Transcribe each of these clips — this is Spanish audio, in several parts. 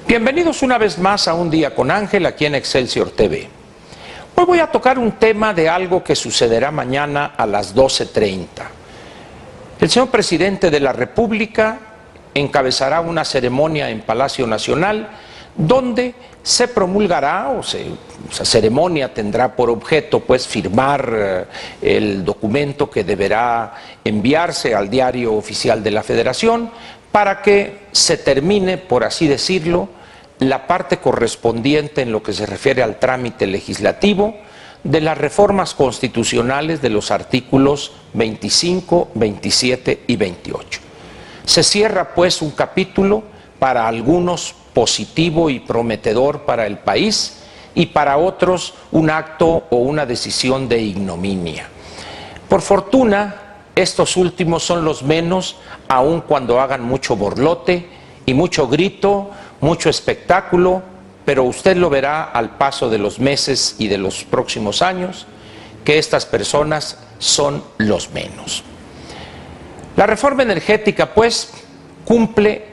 Bienvenidos una vez más a Un Día con Ángel aquí en Excelsior TV. Hoy voy a tocar un tema de algo que sucederá mañana a las 12:30. El señor presidente de la República encabezará una ceremonia en Palacio Nacional donde se promulgará, esa ceremonia tendrá por objeto pues firmar el documento que deberá enviarse al Diario Oficial de la Federación para que se termine, por así decirlo, la parte correspondiente en lo que se refiere al trámite legislativo de las reformas constitucionales de los artículos 25, 27 y 28. Se cierra pues un capítulo para algunos positivo y prometedor para el país y para otros un acto o una decisión de ignominia. Por fortuna, estos últimos son los menos, aun cuando hagan mucho borlote y mucho grito, mucho espectáculo, pero usted lo verá al paso de los meses y de los próximos años, que estas personas son los menos. La reforma energética, pues, cumple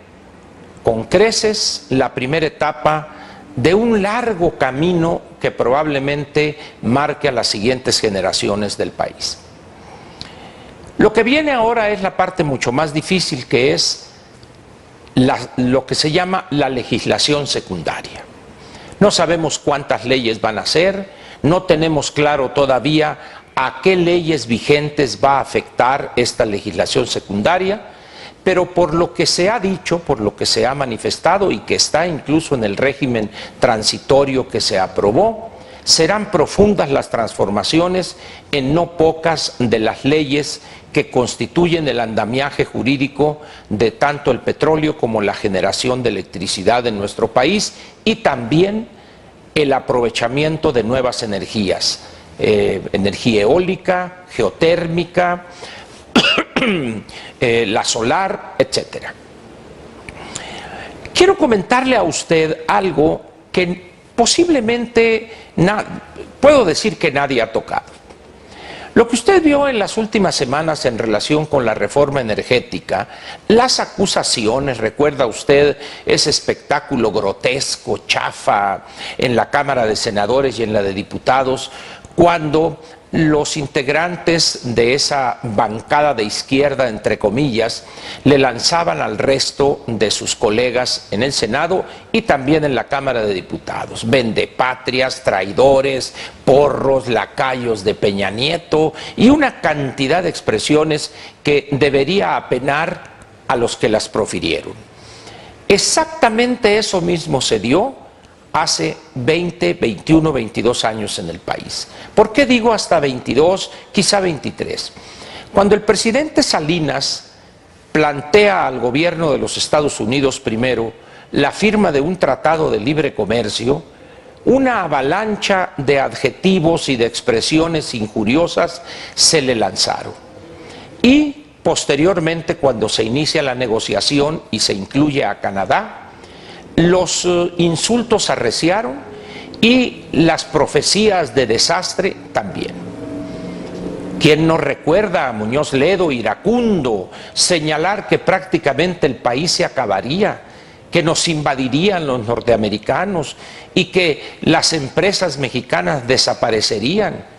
con creces la primera etapa de un largo camino que probablemente marque a las siguientes generaciones del país. Lo que viene ahora es la parte mucho más difícil, que es lo que se llama la legislación secundaria. No sabemos cuántas leyes van a ser, no tenemos claro todavía a qué leyes vigentes va a afectar esta legislación secundaria, pero por lo que se ha dicho, por lo que se ha manifestado y que está incluso en el régimen transitorio que se aprobó, serán profundas las transformaciones en no pocas de las leyes que constituyen el andamiaje jurídico de tanto el petróleo como la generación de electricidad en nuestro país y también el aprovechamiento de nuevas energías, energía eólica, geotérmica, la solar, etcétera. Quiero comentarle a usted algo que posiblemente puedo decir que nadie ha tocado. Lo que usted vio en las últimas semanas en relación con la reforma energética, las acusaciones, recuerda usted ese espectáculo grotesco, chafa, en la Cámara de Senadores y en la de Diputados, cuando los integrantes de esa bancada de izquierda, entre comillas, le lanzaban al resto de sus colegas en el Senado y también en la Cámara de Diputados. Vendepatrias, traidores, porros, lacayos de Peña Nieto y una cantidad de expresiones que debería apenar a los que las profirieron. Exactamente eso mismo se dio hace 20, 21, 22 años en el país. ¿Por qué digo hasta 22, quizá 23? Cuando el presidente Salinas plantea al gobierno de los Estados Unidos primero la firma de un tratado de libre comercio, una avalancha de adjetivos y de expresiones injuriosas se le lanzaron. Y posteriormente, cuando se inicia la negociación y se incluye a Canadá, los insultos arreciaron y las profecías de desastre también. ¿Quién no recuerda a Muñoz Ledo, iracundo, señalar que prácticamente el país se acabaría, que nos invadirían los norteamericanos y que las empresas mexicanas desaparecerían?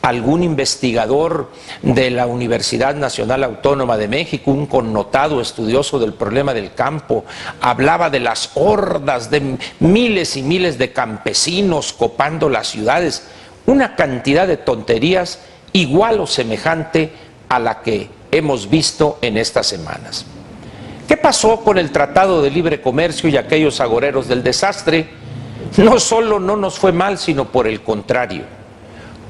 Algún investigador de la Universidad Nacional Autónoma de México, un connotado estudioso del problema del campo, hablaba de las hordas de miles y miles de campesinos copando las ciudades, una cantidad de tonterías igual o semejante a la que hemos visto en estas semanas. ¿Qué pasó con el Tratado de Libre Comercio y aquellos agoreros del desastre? No solo no nos fue mal, sino por el contrario.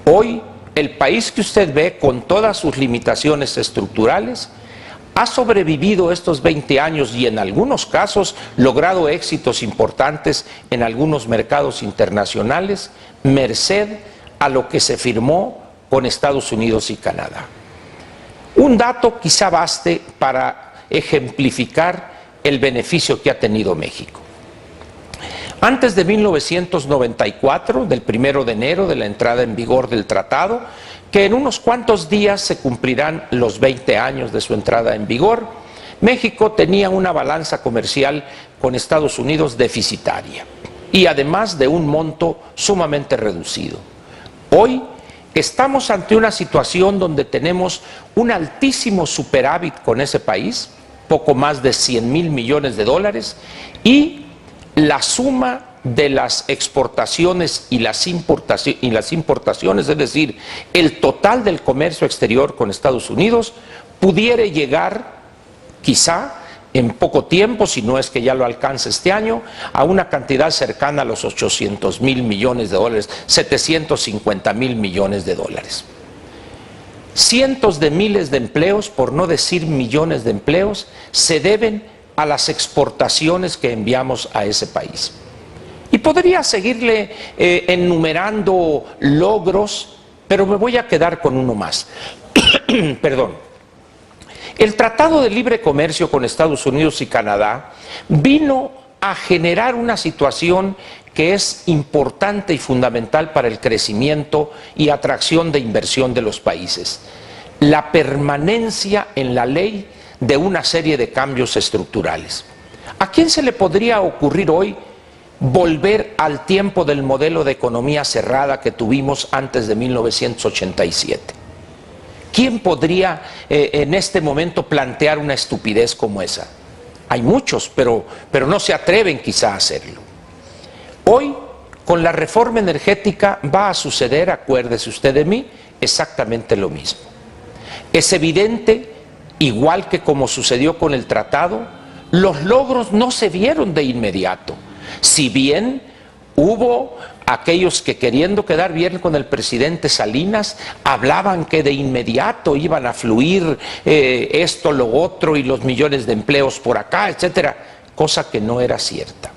Hoy, el país que usted ve, con todas sus limitaciones estructurales, ha sobrevivido estos 20 años y en algunos casos logrado éxitos importantes en algunos mercados internacionales, merced a lo que se firmó con Estados Unidos y Canadá. Un dato quizá baste para ejemplificar el beneficio que ha tenido México. Antes de 1994, del 1 de enero de la entrada en vigor del tratado, que en unos cuantos días se cumplirán los 20 años de su entrada en vigor, México tenía una balanza comercial con Estados Unidos deficitaria y además de un monto sumamente reducido. Hoy estamos ante una situación donde tenemos un altísimo superávit con ese país, poco más de 100,000 millones de dólares, y la suma de las exportaciones y las importaciones, es decir, el total del comercio exterior con Estados Unidos, pudiera llegar, quizá en poco tiempo, si no es que ya lo alcance este año, a una cantidad cercana a los 800,000 millones de dólares, 750,000 millones de dólares. Cientos de miles de empleos, por no decir millones de empleos, se deben a las exportaciones que enviamos a ese país. Y podría seguirle enumerando logros, pero me voy a quedar con uno más. Perdón. El Tratado de Libre Comercio con Estados Unidos y Canadá vino a generar una situación que es importante y fundamental para el crecimiento y atracción de inversión de los países: la permanencia en la ley de una serie de cambios estructurales. ¿A quién se le podría ocurrir hoy volver al tiempo del modelo de economía cerrada que tuvimos antes de 1987? ¿Quién podría en este momento plantear una estupidez como esa? Hay muchos, pero no se atreven quizá a hacerlo. Hoy, con la reforma energética, va a suceder, acuérdese usted de mí, exactamente lo mismo. Es evidente, igual que como sucedió con el tratado, los logros no se vieron de inmediato. Si bien hubo aquellos que, queriendo quedar bien con el presidente Salinas, hablaban que de inmediato iban a fluir esto, lo otro y los millones de empleos por acá, etcétera, cosa que no era cierta.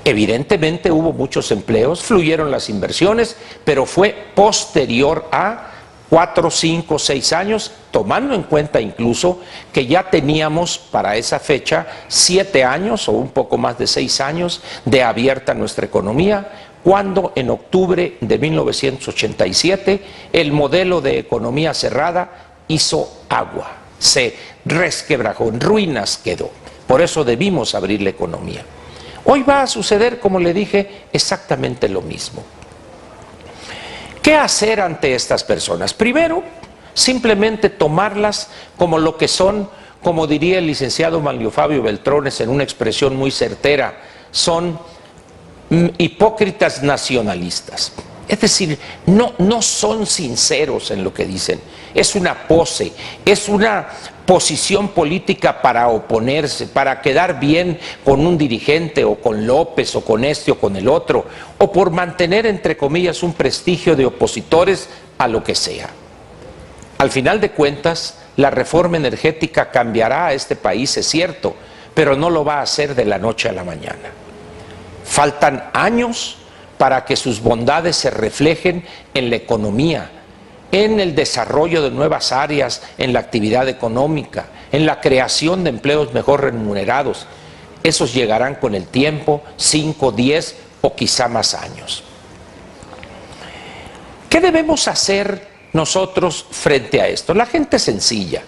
Evidentemente hubo muchos empleos, fluyeron las inversiones, pero fue posterior a 4, 5, 6 años, tomando en cuenta incluso que ya teníamos para esa fecha 7 años o un poco más de 6 años de abierta nuestra economía, cuando en octubre de 1987 el modelo de economía cerrada hizo agua, se resquebrajó, en ruinas quedó. Por eso debimos abrir la economía. Hoy va a suceder, como le dije, exactamente lo mismo. ¿Qué hacer ante estas personas? Primero, simplemente tomarlas como lo que son, como diría el licenciado Manlio Fabio Beltrones en una expresión muy certera, son hipócritas nacionalistas. Es decir, no son sinceros en lo que dicen. Es una pose, es una posición política para oponerse, para quedar bien con un dirigente o con López o con este o con el otro, o por mantener, entre comillas, un prestigio de opositores a lo que sea. Al final de cuentas, la reforma energética cambiará a este país, es cierto, pero no lo va a hacer de la noche a la mañana. Faltan años para que sus bondades se reflejen en la economía, en el desarrollo de nuevas áreas, en la actividad económica, en la creación de empleos mejor remunerados. Esos llegarán con el tiempo, 5, 10 o quizá más años. ¿Qué debemos hacer nosotros frente a esto? La gente es sencilla.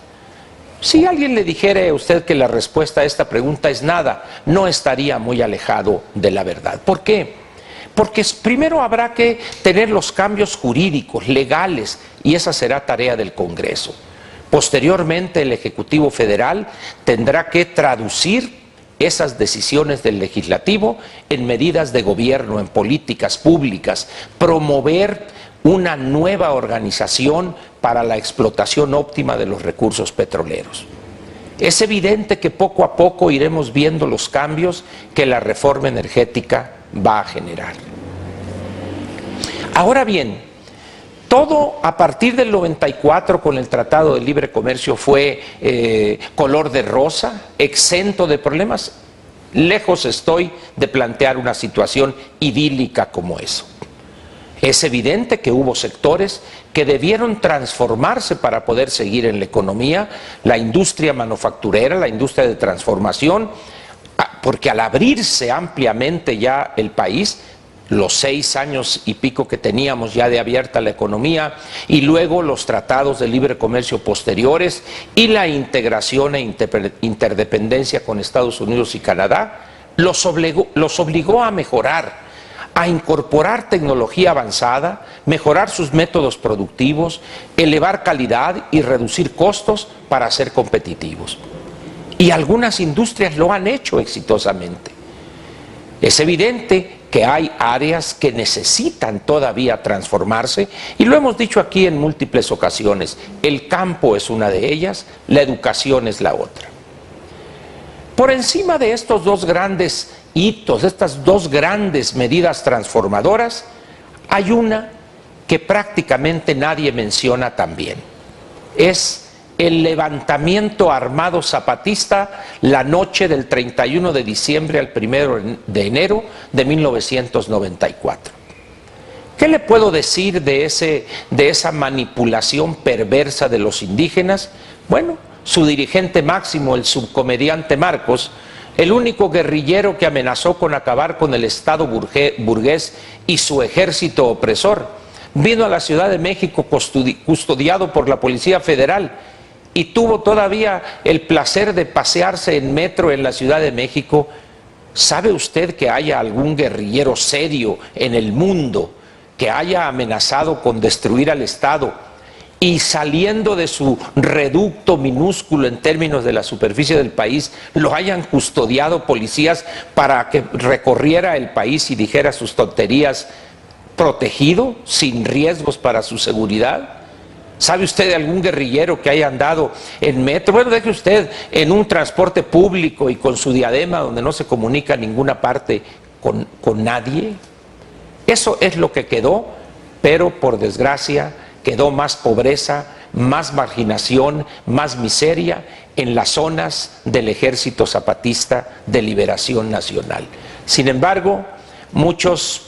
Si alguien le dijera a usted que la respuesta a esta pregunta es nada, no estaría muy alejado de la verdad. ¿Por qué? Porque primero habrá que tener los cambios jurídicos, legales, y esa será tarea del Congreso. Posteriormente, el Ejecutivo Federal tendrá que traducir esas decisiones del Legislativo en medidas de gobierno, en políticas públicas, promover una nueva organización para la explotación óptima de los recursos petroleros. Es evidente que poco a poco iremos viendo los cambios que la reforma energética va a generar. Ahora bien, todo a partir del 94 con el Tratado de Libre Comercio fue color de rosa, exento de problemas. Lejos estoy de plantear una situación idílica como eso. Es evidente que hubo sectores que debieron transformarse para poder seguir en la economía, la industria manufacturera, la industria de transformación, porque al abrirse ampliamente ya el país, los 6 años y pico que teníamos ya de abierta la economía, y luego los tratados de libre comercio posteriores y la integración e interdependencia con Estados Unidos y Canadá, los obligó a mejorar, a incorporar tecnología avanzada, mejorar sus métodos productivos, elevar calidad y reducir costos para ser competitivos. Y algunas industrias lo han hecho exitosamente. Es evidente que hay áreas que necesitan todavía transformarse, y lo hemos dicho aquí en múltiples ocasiones. El campo es una de ellas, la educación es la otra. Por encima de estos dos grandes hitos, de estas dos grandes medidas transformadoras, hay una que prácticamente nadie menciona también. Es el levantamiento armado zapatista la noche del 31 de diciembre al 1 de enero de 1994. ¿Qué le puedo decir de esa manipulación perversa de los indígenas? Bueno, su dirigente máximo, el subcomediante Marcos, el único guerrillero que amenazó con acabar con el Estado burgués y su ejército opresor, vino a la Ciudad de México custodiado por la Policía Federal y tuvo todavía el placer de pasearse en metro en la Ciudad de México. ¿Sabe usted que haya algún guerrillero serio en el mundo que haya amenazado con destruir al Estado y saliendo de su reducto minúsculo en términos de la superficie del país, lo hayan custodiado policías para que recorriera el país y dijera sus tonterías protegido, sin riesgos para su seguridad? ¿Sabe usted de algún guerrillero que haya andado en metro? Bueno, deje usted en un transporte público y con su diadema donde no se comunica a ninguna parte con nadie. Eso es lo que quedó, pero por desgracia quedó más pobreza, más marginación, más miseria en las zonas del Ejército Zapatista de Liberación Nacional. Sin embargo, muchos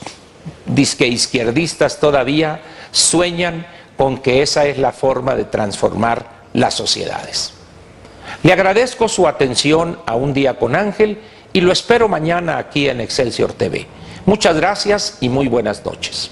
disque izquierdistas todavía sueñan con que esa es la forma de transformar las sociedades. Le agradezco su atención a Un Día con Ángel y lo espero mañana aquí en Excelsior TV. Muchas gracias y muy buenas noches.